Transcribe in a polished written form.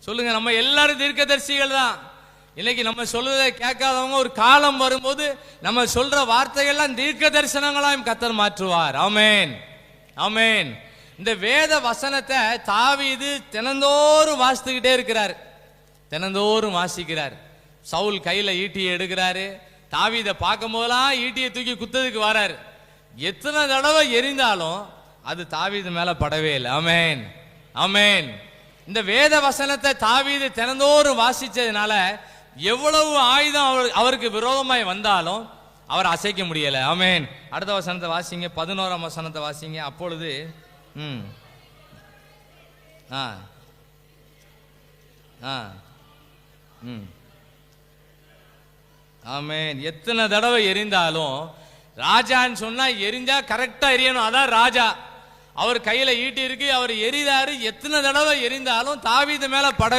சொல்லுங்க. நம்ம எல்லாரும் தீர்க்கதரிசிகள் தான். இன்னைக்கு நம்ம சொல்றதை கேட்காதவங்க ஒரு காலம் வரும்போது நம்ம சொல்ற வார்த்தைகள்லாம் தீர்க்க தரிசனங்களாயும் கர்த்தர் மாற்றுவார். ஆமென், ஆமென். இந்த வேத வசனத்தை தாவீது தினந்தோறும் வாசித்துக்கிட்டே இருக்கிறார். தினந்தோறும் வாசிக்கிறார். சவுல் கையில ஈட்டியை எடுக்கிறாரு. தாவீதை பார்க்கும் போதெல்லாம் ஈட்டியை தூக்கி குத்ததுக்கு வராரு. எத்தனை தடவை எரிந்தாலும் அது தாவீது மேல படவே இல்லை. ஆமென், ஆமென். இந்த வேத வசனத்தை தாவீது தினந்தோறும் வாசிச்சதுனால எவ்வளவு ஆயுதம் அவருக்கு விரோதமாய் வந்தாலும் அவர் அசைக்க முடியல. ஆமென். அடுத்த வசனத்தை வாசிங்க, 11ஆம் வசனத்தை வாசிங்க. அப்பொழுது ஆமென். எத்தனை தடவை எரிந்தாலும் ராஜான்னு சொன்னா எரிஞ்சா கரெக்டா எரியணும். அதான் ராஜா. அவர் கையில ஈட்டி இருக்கு, அவர் எரிதாரு. எத்தனை தடவை எரிந்தாலும் தாவீது மேல பட